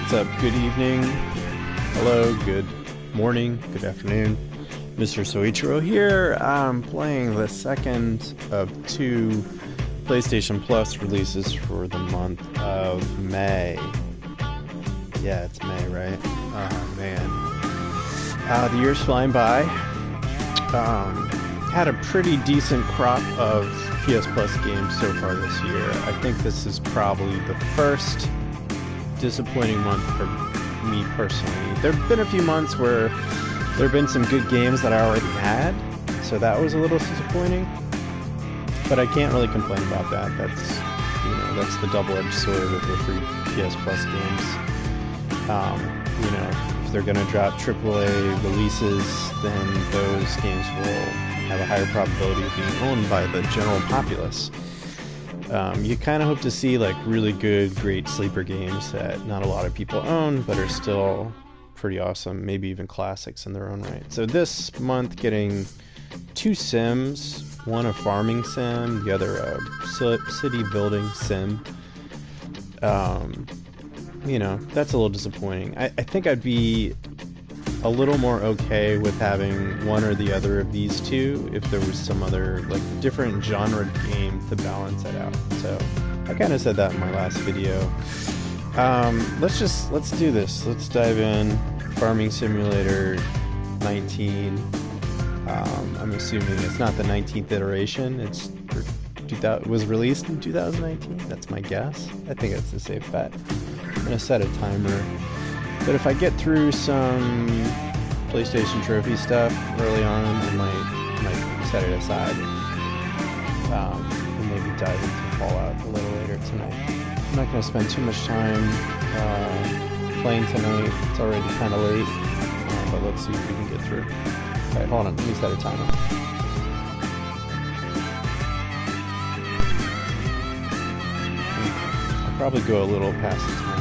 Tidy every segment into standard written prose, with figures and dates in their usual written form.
What's up? Good evening. Hello, good morning, good afternoon. MrSoichiro here. I'm playing the second of two PlayStation Plus releases for the month of May. Yeah, it's May, right? Oh, man. The year's flying by. Had a pretty decent crop of PS Plus games so far this year. I think this is probably the first disappointing month for me personally. There have been a few months where there have been some good games that I already had, so that was a little disappointing. But I can't really complain about that. That's the double-edged sword of the free PS Plus games. If they're going to drop AAA releases, then those games will have a higher probability of being owned by the general populace. You kind of hope to see like really good, great sleeper games that not a lot of people own, but are still pretty awesome, maybe even classics in their own right. So this month getting two sims, one a farming sim, the other a city building sim. That's a little disappointing. I think I'd be a little more okay with having one or the other of these two if there was some other like different genre game to balance it out. So I kind of said that in my last video. Let's do this. Let's dive in. Farming Simulator 19. I'm assuming it's not the 19th iteration. It was released in 2019. That's my guess. I think that's a safe bet. I'm gonna set a timer. But if I get through some PlayStation Trophy stuff early on, I might set it aside and maybe dive into Fallout a little later tonight. I'm not going to spend too much time playing tonight. It's already kind of late, but let's see if we can get through. Alright, hold on. Let me set a timer. I'll probably go a little past the timer.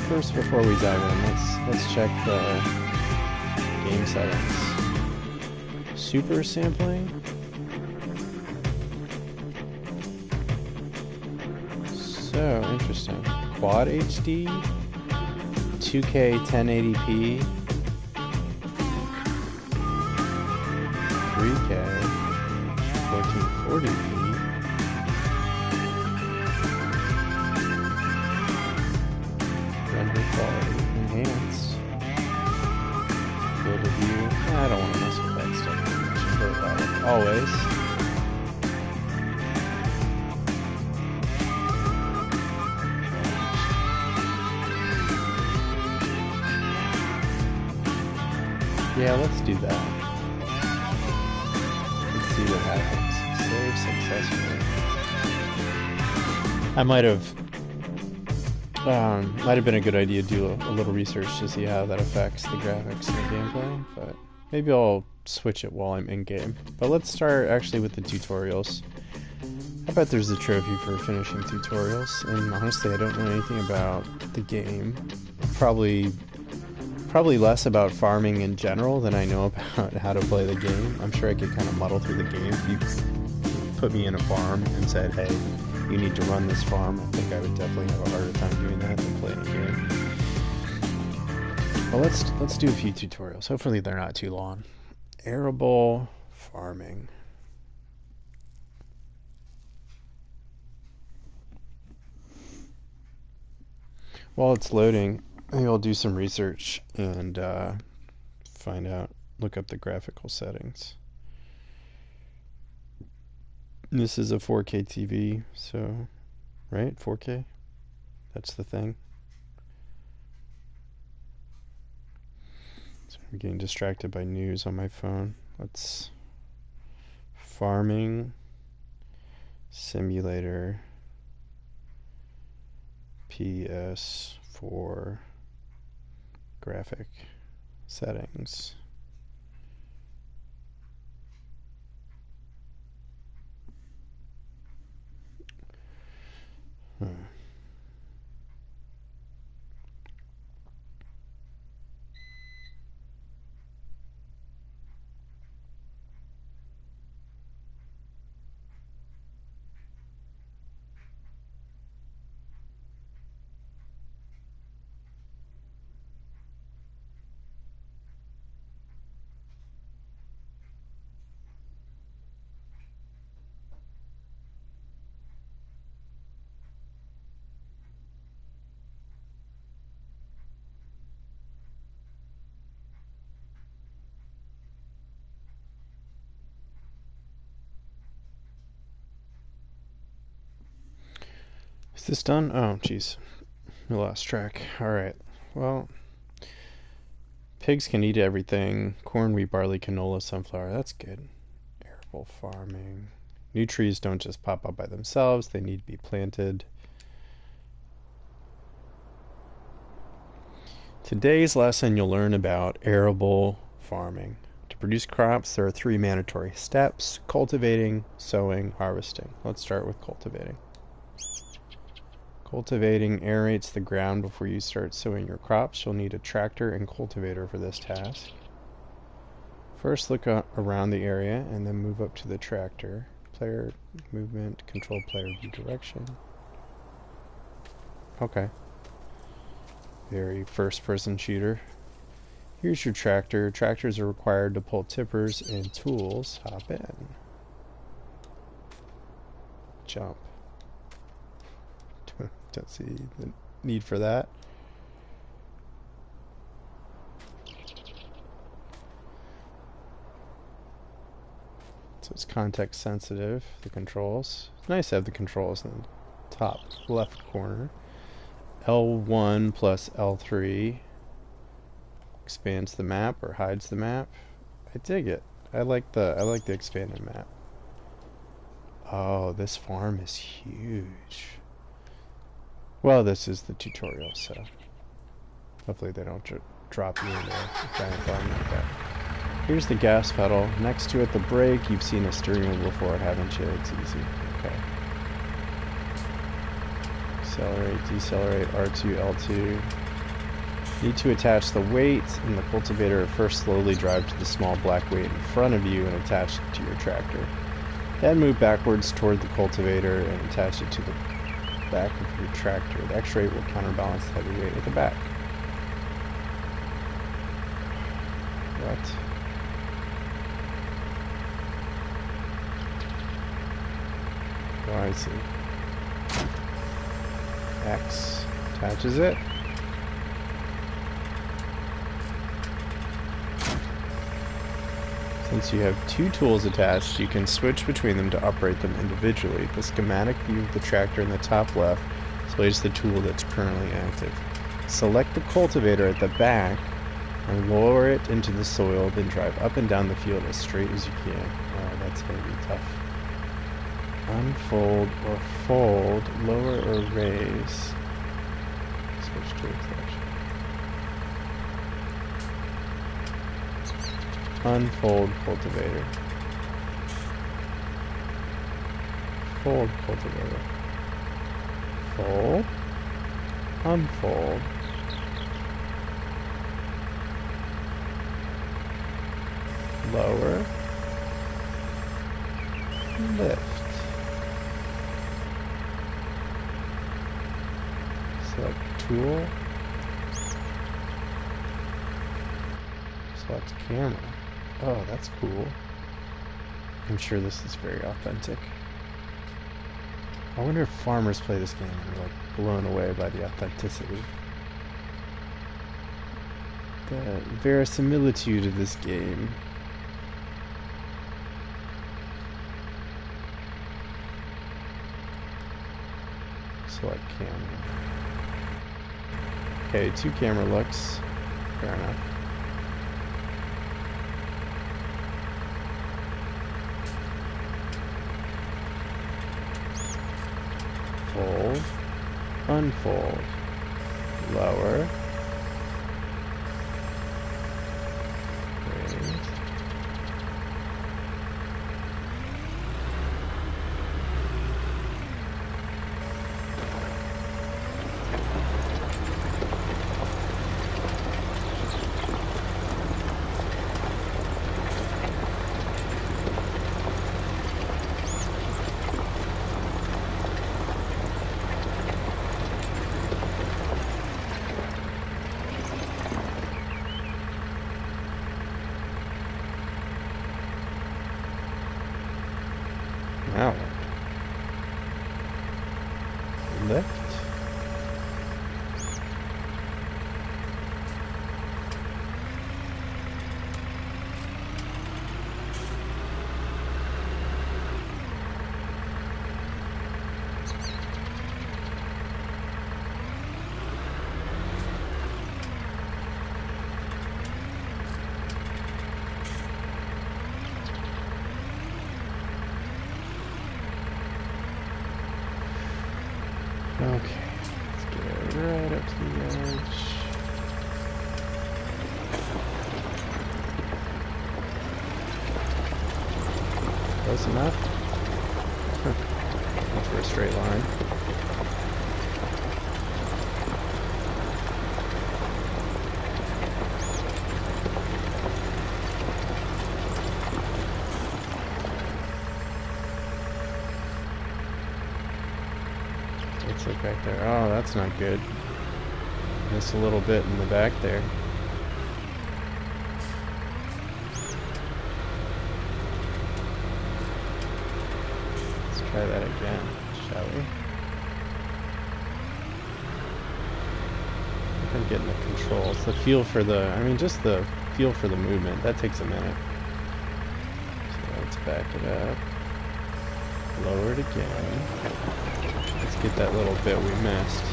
First, before we dive in, let's check the game settings. Super sampling. So interesting. Quad HD, 2K 1080p, 3K 1440p. Quality enhance, field of view. I don't want to mess with that stuff. I should worry about it always. Yeah, let's do that. Let's see what happens. Save successfully. I might have been a good idea to do a little research to see how that affects the graphics and the gameplay, but maybe I'll switch it while I'm in-game. But let's start actually with the tutorials. I bet there's a trophy for finishing tutorials, and honestly I don't know anything about the game. Probably less about farming in general than I know about how to play the game. I'm sure I could kind of muddle through the game. If you put me in a farm and said, hey, you need to run this farm, I think I would definitely have a harder time doing that than playing a game. Well, let's do a few tutorials. Hopefully they're not too long. Arable farming. While it's loading, maybe I'll do some research and look up the graphical settings. This is a 4K TV, so, right? 4K? That's the thing. So I'm getting distracted by news on my phone. Let's... Farming Simulator PS4 graphic settings. this done? Oh, jeez. I lost track. Alright. Well, pigs can eat everything. Corn, wheat, barley, canola, sunflower. That's good. Arable farming. New trees don't just pop up by themselves. They need to be planted. Today's lesson, you'll learn about arable farming. To produce crops, there are 3 mandatory steps: cultivating, sowing, harvesting. Let's start with cultivating. Cultivating aerates the ground before you start sowing your crops. You'll need a tractor and cultivator for this task. First, look around the area and then move up to the tractor. Player movement, control player view direction. Okay. Very first-person shooter. Here's your tractor. Tractors are required to pull tippers and tools. Hop in. Jump. Don't see the need for that. So it's context sensitive, the controls. It's nice to have the controls in the top left corner. L1 plus L3 expands the map or hides the map. I dig it. I like the expanded map. Oh, this farm is huge. Well, this is the tutorial, so hopefully they don't drop you into a giant farm like that. Here's the gas pedal. Next to it, the brake. You've seen a steering wheel before, haven't you? It's easy. Okay. Accelerate, decelerate, R2, L2. Need to attach the weight in the cultivator. First, slowly drive to the small black weight in front of you and attach it to your tractor. Then move backwards toward the cultivator and attach it to the back of your tractor. The extra weight will counterbalance the heavy weight at the back. What? Oh, I see. X attaches it. Since you have 2 tools attached, you can switch between them to operate them individually. The schematic view of the tractor in the top left displays the tool that's currently active. Select the cultivator at the back and lower it into the soil, then drive up and down the field as straight as you can. Oh, that's going to be tough. Unfold or fold, lower or raise. Switch to selection. Unfold cultivator. Fold cultivator. Fold. Unfold. Lower. Lift. Select tool. Select camera. Oh, that's cool. I'm sure this is very authentic. I wonder if farmers play this game and are like blown away by the authenticity. The verisimilitude of this game. Select camera. Okay, 2 camera looks. Fair enough. Fold, unfold, lower, raise, now lift. Okay, let's get right up to the edge. Close enough? That's for a straight line. Let's look back there. Oh, that's not good. Missed a little bit in the back there. Try that again, shall we? I think I'm getting the controls. The feel for the, I mean, just the feel for the movement. That takes a minute. So let's back it up. Lower it again. Let's get that little bit we missed.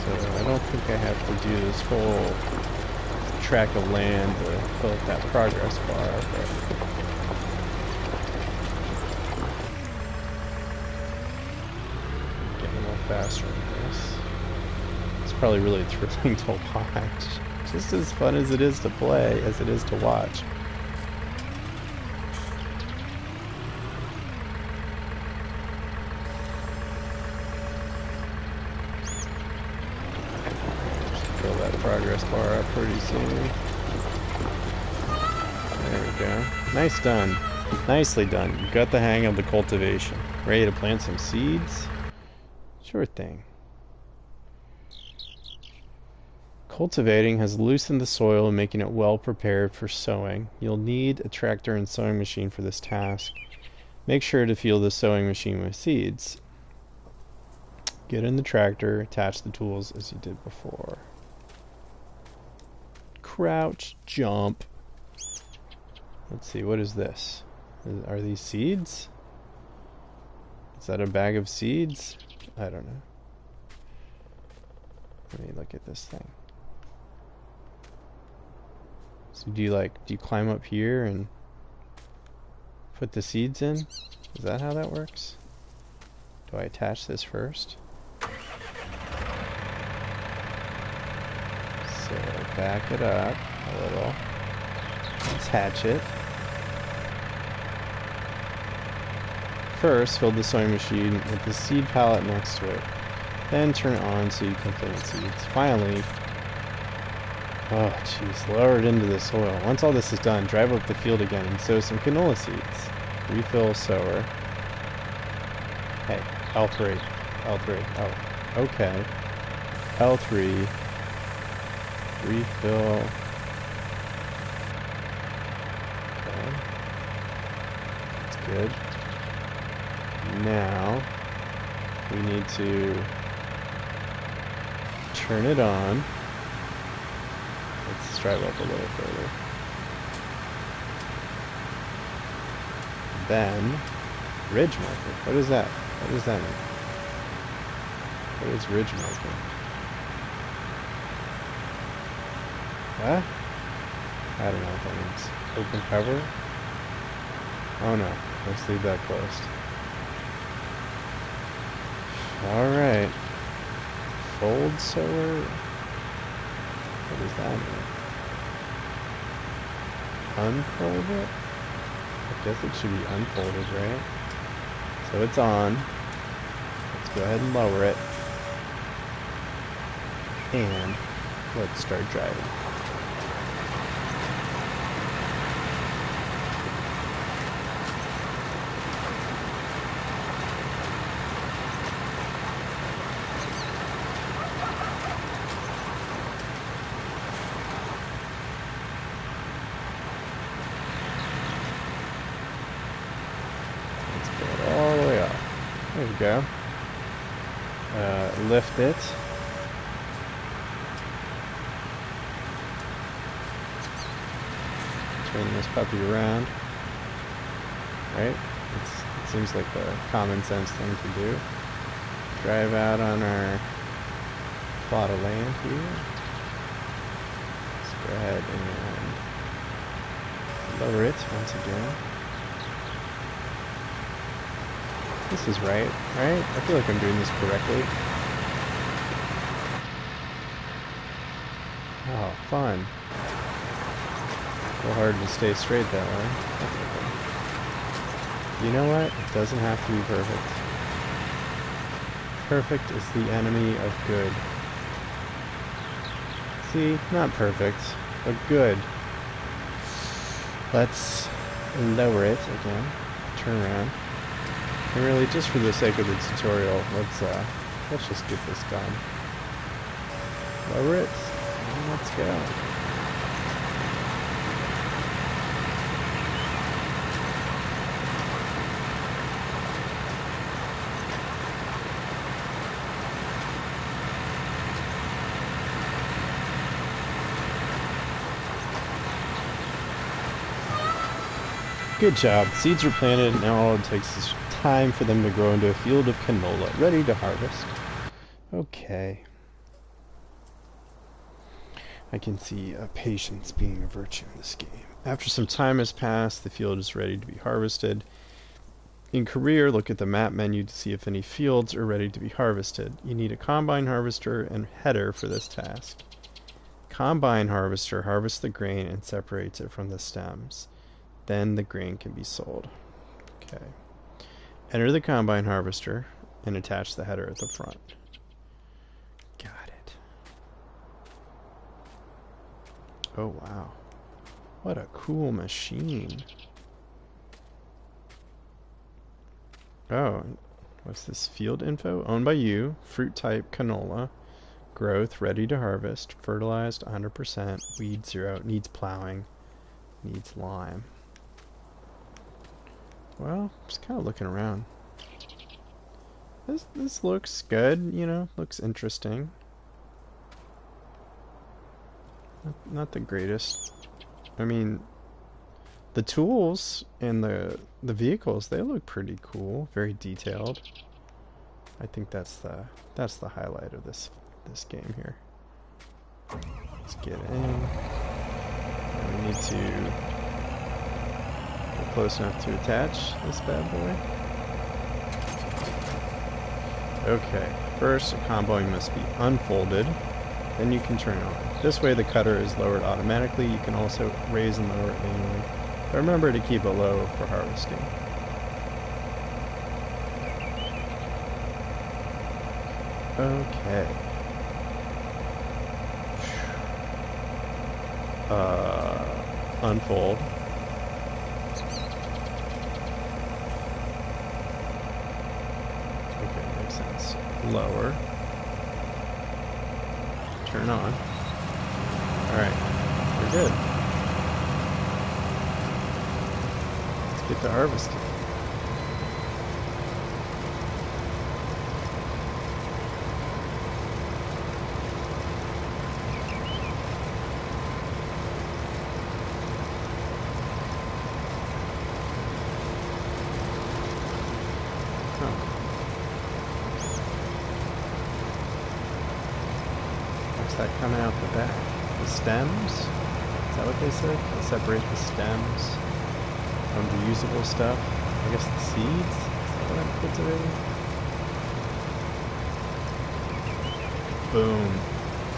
I don't think I have to do this whole track of land to fill up that progress bar, but getting a little faster with this. It's probably really thrilling to watch. Just as fun as it is to play as it is to watch. Progress bar up pretty soon. There we go. Nice done. Nicely done. You got the hang of the cultivation. Ready to plant some seeds? Sure thing. Cultivating has loosened the soil, making it well prepared for sowing. You'll need a tractor and sowing machine for this task. Make sure to fuel the sowing machine with seeds. Get in the tractor, attach the tools as you did before. Crouch, jump. Let's see, what is this? Are these seeds? Is that a bag of seeds? I don't know. Let me look at this thing. So do you climb up here and put the seeds in? Is that how that works? Do I attach this first? So back it up a little, attach it. First, fill the sewing machine with the seed pallet next to it. Then turn it on so you can plant seeds. Finally, oh jeez, lower it into the soil. Once all this is done, drive up the field again and sow some canola seeds. Refill sower. Hey, L3. Oh, okay. L3. Refill. Okay. That's good. Now, we need to turn it on. Let's drive up a little further. Then, ridge marker. What is that? What does that mean? What is ridge marker? Huh? I don't know what that means. Open cover? Oh no, let's leave that closed. Alright. Fold sower? What does that mean? Unfold it? I guess it should be unfolded, right? So it's on. Let's go ahead and lower it. And let's start driving. we go. Lift it. Turn this puppy around. Right? It seems like the common sense thing to do. Drive out on our plot of land here. Let's go ahead and lower it once again. This is right? I feel like I'm doing this correctly. Oh, fun. A little hard to stay straight that way. That's okay. You know what? It doesn't have to be perfect. Perfect is the enemy of good. See? Not perfect, but good. Let's lower it again. Turn around. And really, just for the sake of the tutorial, let's just get this done. Lower it, and let's go. Good job. Seeds are planted. Now all it takes is time for them to grow into a field of canola, ready to harvest. Okay. I can see patience being a virtue in this game. After some time has passed, the field is ready to be harvested. In career, look at the map menu to see if any fields are ready to be harvested. You need a combine harvester and header for this task. Combine harvester harvests the grain and separates it from the stems. Then the grain can be sold. Okay. Enter the combine harvester and attach the header at the front. Got it. Oh wow. What a cool machine. Oh, what's this? Field info? Owned by you. Fruit type canola. Growth ready to harvest. Fertilized 100%. Weed 0. Needs plowing. Needs lime. Well, just kind of looking around. This looks good, you know, looks interesting. Not the greatest. I mean, the tools and the vehicles, they look pretty cool, very detailed. I think that's the highlight of this game here. Let's get in. And we need to get close enough to attach this bad boy. Okay, first a combine must be unfolded, then you can turn it on. This way the cutter is lowered automatically. You can also raise and lower it manually. But remember to keep it low for harvesting. Okay. Unfold. Okay, makes sense. Lower. Turn on. Alright, we're good. Let's get to harvesting. That coming out the back. The stems? Is that what they said? They separate the stems from the usable stuff. I guess the seeds? Is that what I'm cultivating? Boom.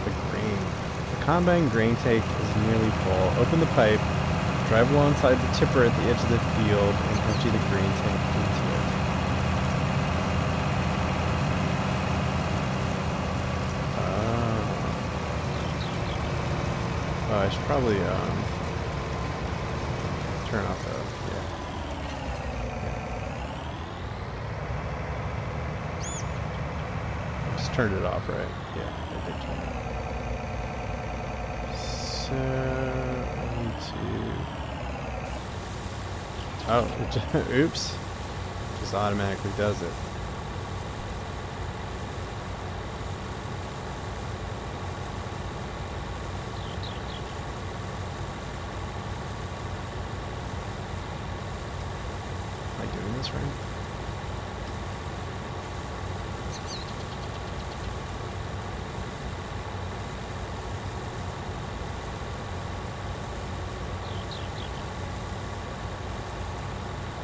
The grain. The combine grain tank is nearly full. Open the pipe, drive alongside the tipper at the edge of the field, and empty the grain tank into it. I should probably turn off the just turned it off, right? Yeah, I did turn it off. So I need to. Oh, it just, oops! It just automatically does it. this, right?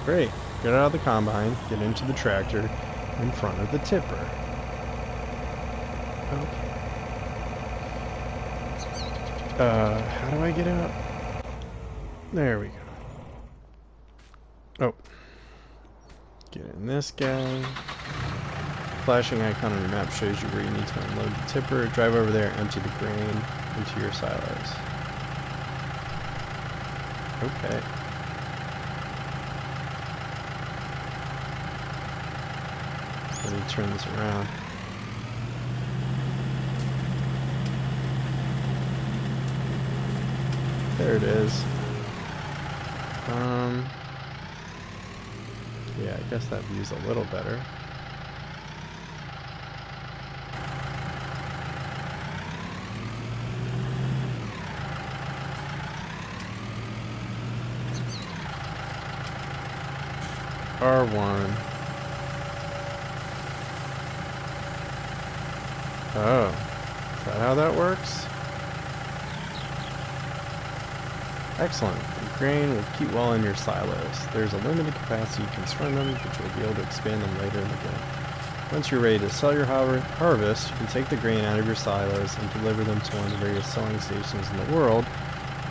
Great. Get out of the combine, get into the tractor in front of the tipper. Okay. How do I get out? There we go. Oh. Get in this guy. Flashing icon on your map shows you where you need to unload the tipper. Drive over there, empty the grain into your silos. Okay. Let me turn this around. There it is. Yeah, I guess that view's a little better. R1. Oh, is that how that works? Excellent. The grain will keep well in your silos. There's a limited capacity you can store them, but you'll be able to expand them later in the game. Once you're ready to sell your harvest, you can take the grain out of your silos and deliver them to one of the various selling stations in the world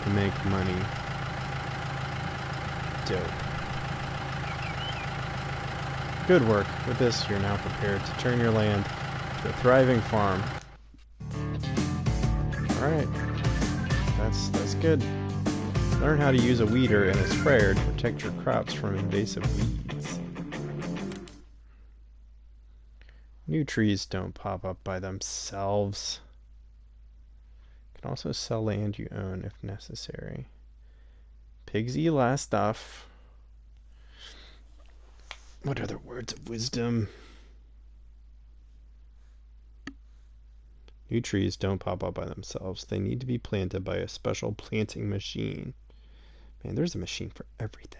to make money. Dope. Good work. With this, you're now prepared to turn your land to a thriving farm. Alright. That's good. Learn how to use a weeder and a sprayer to protect your crops from invasive weeds. New trees don't pop up by themselves. You can also sell land you own if necessary. Pigs eat last stuff. What other words of wisdom? New trees don't pop up by themselves. They need to be planted by a special planting machine. Man, there's a machine for everything.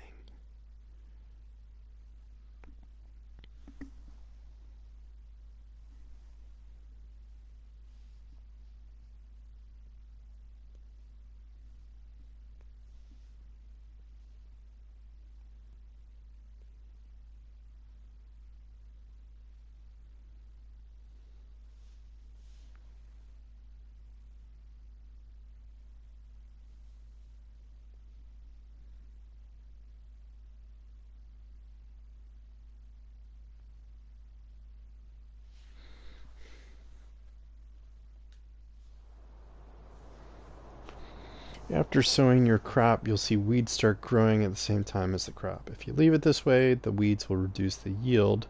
After sowing your crop, you'll see weeds start growing at the same time as the crop. If you leave it this way, the weeds will reduce the yield.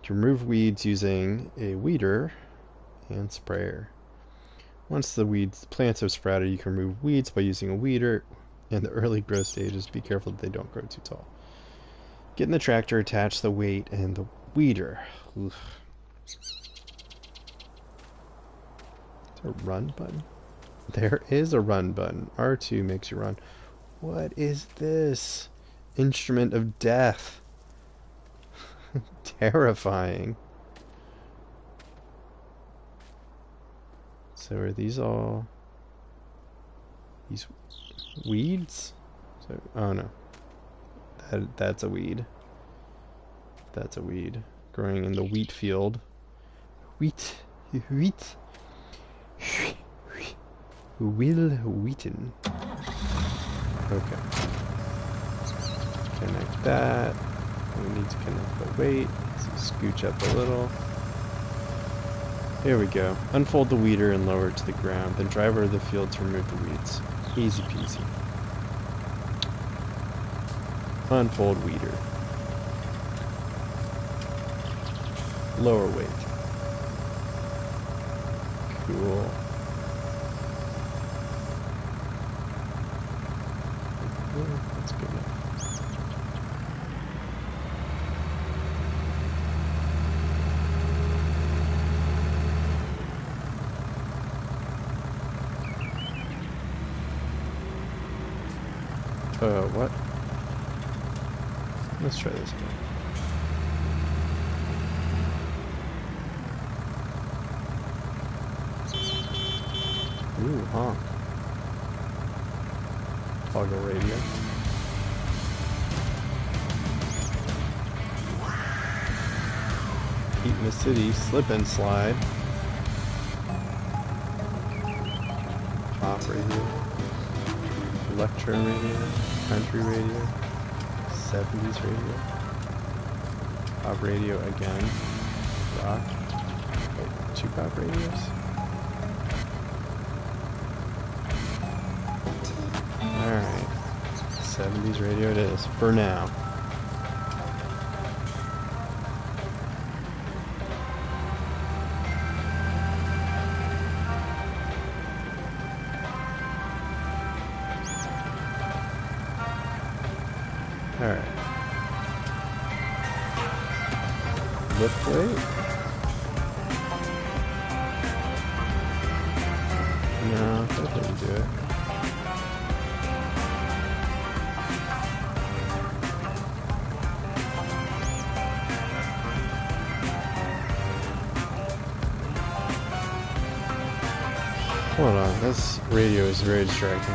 You can remove weeds using a weeder and sprayer. Once the plants have sprouted, you can remove weeds by using a weeder. In the early growth stages, be careful that they don't grow too tall. Get in the tractor, attach the weight and the weeder. Oof. Is there a run button? There is a run button. R2 makes you run. What is this? Instrument of death. Terrifying. So are these all... these weeds? So, oh no. That's a weed. That's a weed. Growing in the wheat field. Wheat. Wheat. Will Wheaton. Okay. Connect that. We need to connect the weight. Let's scooch up a little. There we go. Unfold the weeder and lower it to the ground. Then drive over the field to remove the weeds. Easy peasy. Unfold weeder. Lower weight. Cool. That's good enough. What? Let's try this again. Ooh, honk. Toggle radio. Heat in the city, slip and slide. Pop radio. Electro radio. Country radio. 70s radio. Pop radio again. Rock. Wait, 2 pop radios? Alright. 70s radio it is, for now. Alright. Lift weight? No, that didn't do it. Hold on, this radio is very distracting.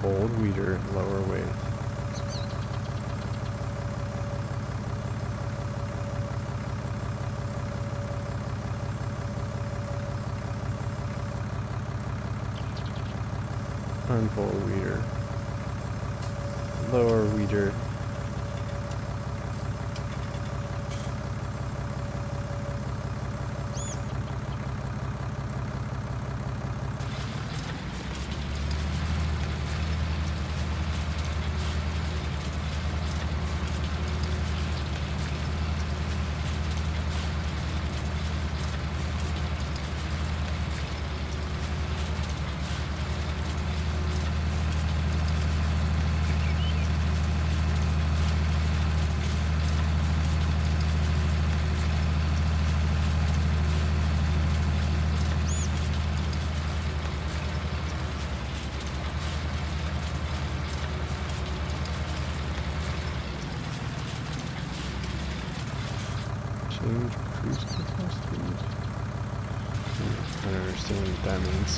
Old weeder, lower weight. Unfold weeder. Lower weeder. Change cruise control speed. I don't understand what that means.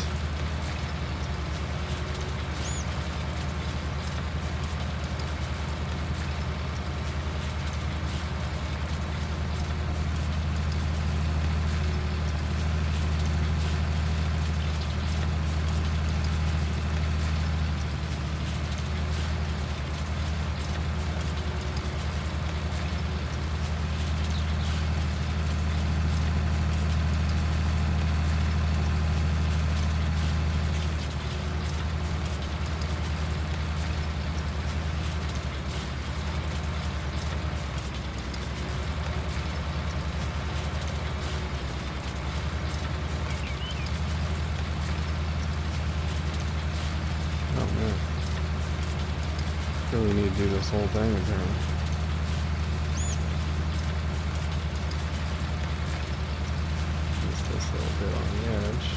Really need to do this whole thing again. Just this little bit on the edge.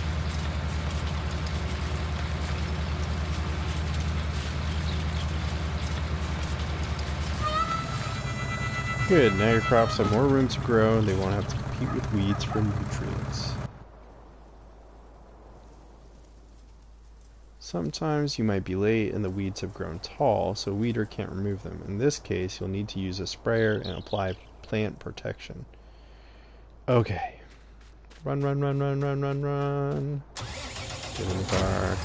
Good, now your crops have more room to grow and they won't have to compete with weeds for nutrients. Sometimes you might be late and the weeds have grown tall, so a weeder can't remove them. In this case, you'll need to use a sprayer and apply plant protection. Okay. Run, run, run, run, run, run, run. Get in the car.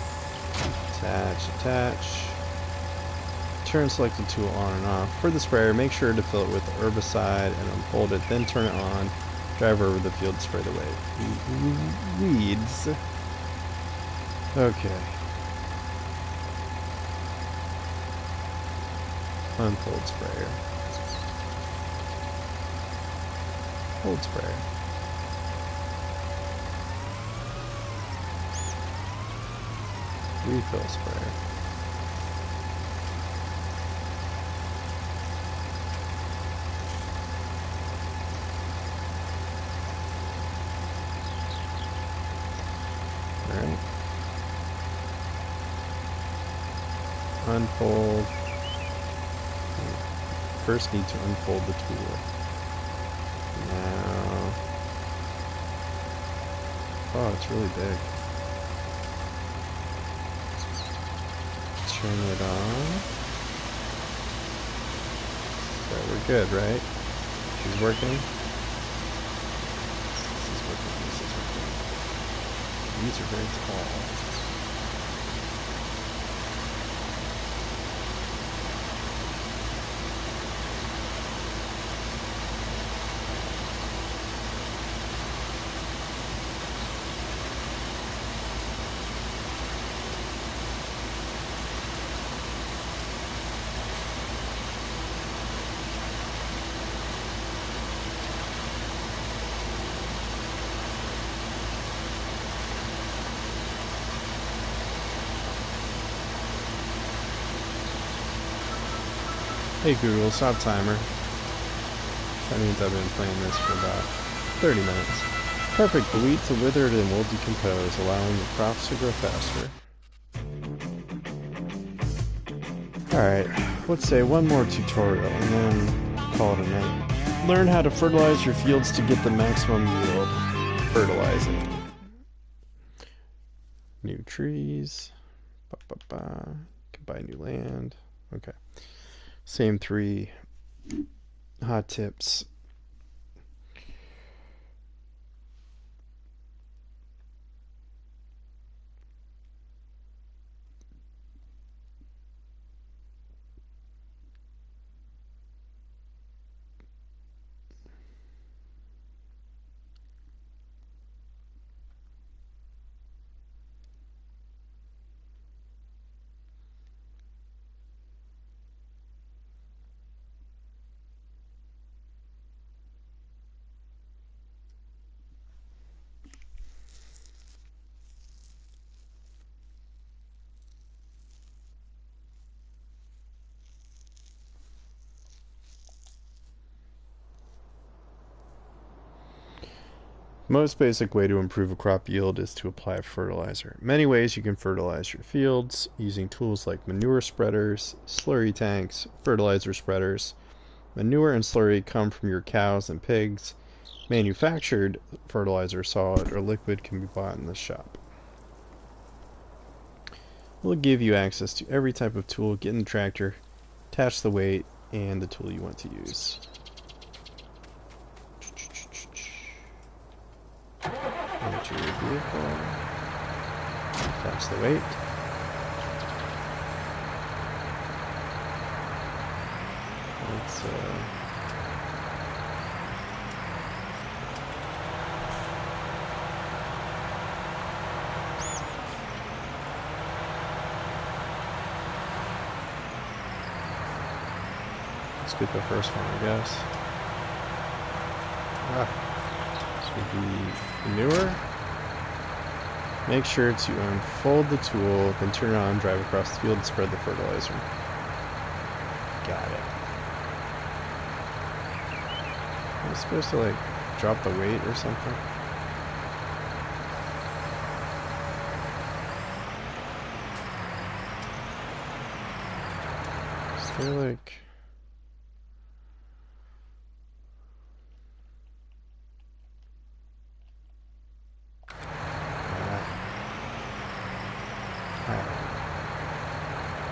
Attach, attach. Turn selected tool on and off. For the sprayer, make sure to fill it with herbicide and unfold it, then turn it on. Drive over the field to spray the weeds. Okay. Unfold sprayer. Hold sprayer. Refill sprayer. Alright. Unfold. First need to unfold the tool. Now Oh, it's really big. Turn it on. So we're good, right? She's working. This is working. This is working. These are very tall. Hey Google, stop timer. That means I've been playing this for about 30 minutes. Perfect, the wheat's withered and will decompose, allowing the crops to grow faster. Alright, let's say one more tutorial and then call it a night. Learn how to fertilize your fields to get the maximum yield. Fertilizing. New trees. Can buy new land. Okay. Same 3 hot tips. Most basic way to improve a crop yield is to apply a fertilizer. Many ways you can fertilize your fields using tools like manure spreaders, slurry tanks, fertilizer spreaders. Manure and slurry come from your cows and pigs. Manufactured fertilizer, solid or liquid, can be bought in the shop. We'll give you access to every type of tool. Get in the tractor, attach the weight, and the tool you want to use. Enter your vehicle, attach the weight. Let's get the first one, I guess. This would be manure. Make sure to unfold the tool, then turn it on, drive across the field, and spread the fertilizer. Got it. Am I supposed to, like, drop the weight or something? Is there, like...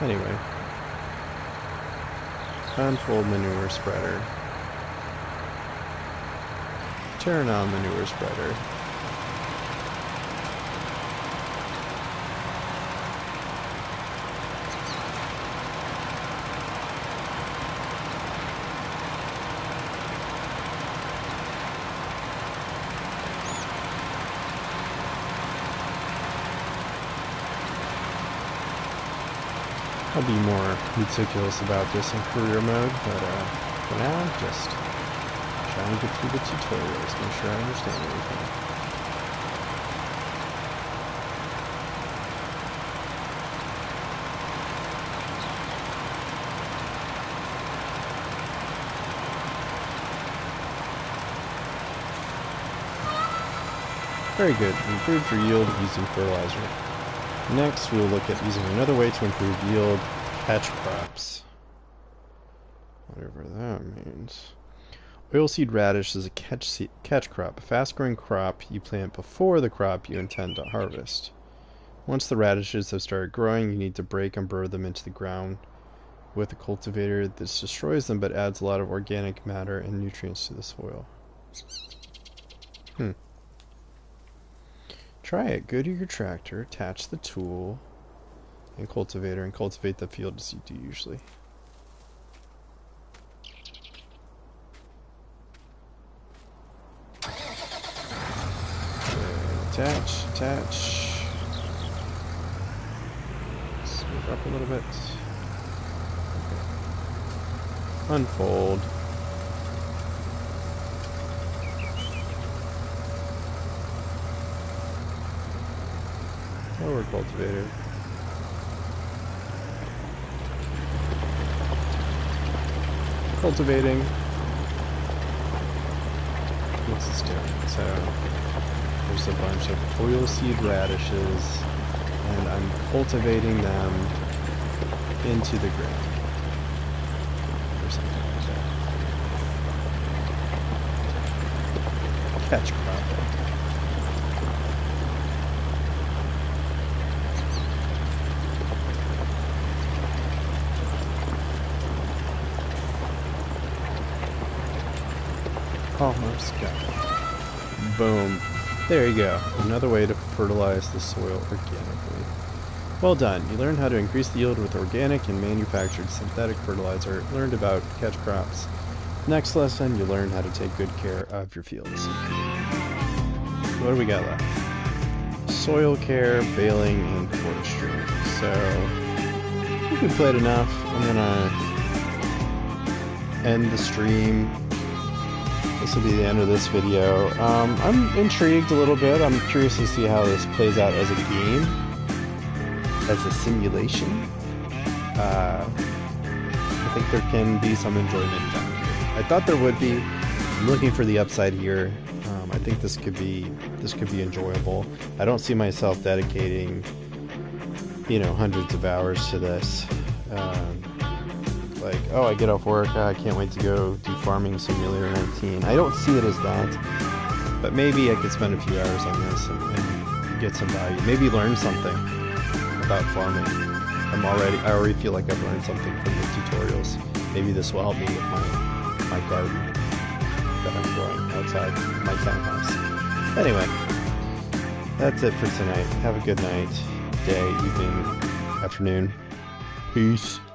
Anyway, unfold manure spreader. Turn on manure spreader. I'll be more meticulous about this in career mode, but for now, just trying to get through the tutorials, make sure I understand everything. Very good. Improved your yield using fertilizer. Next, we will look at using another way to improve yield, catch crops. Whatever that means. Oilseed radish is a catch crop, a fast-growing crop you plant before the crop you intend to harvest. Once the radishes have started growing, you need to break and burrow them into the ground with a cultivator. This destroys them but adds a lot of organic matter and nutrients to the soil. Try it. Go to your tractor, attach the tool and cultivator, and cultivate the field as you do usually. Attach. Let's move up a little bit. Okay. Unfold. Lower cultivator. Cultivating. What's this doing? So there's a bunch of oilseed radishes, and I'm cultivating them into the ground. Or something like that. Catch crop. Almost got it. Boom. There you go. Another way to fertilize the soil organically. Well done. You learned how to increase the yield with organic and manufactured synthetic fertilizer. Learned about catch crops. Next lesson, you learned how to take good care of your fields. What do we got left? Soil care, baling, and forestry. So, I think we played enough. I'm gonna end the stream. This will be the end of this video. I'm intrigued a little bit. I'm curious to see how this plays out as a game, as a simulation. I think there can be some enjoyment down here. I thought there would be. I'm looking for the upside here. I think this could be enjoyable. I don't see myself dedicating, hundreds of hours to this. Like, oh, I get off work, I can't wait to go do Farming Simulator 19. I don't see it as that, but maybe I could spend a few hours on this and get some value. Maybe learn something about farming. I already feel like I've learned something from the tutorials. Maybe this will help me with my garden that I'm growing outside my townhouse. Anyway, that's it for tonight. Have a good night, day, evening, afternoon. Peace.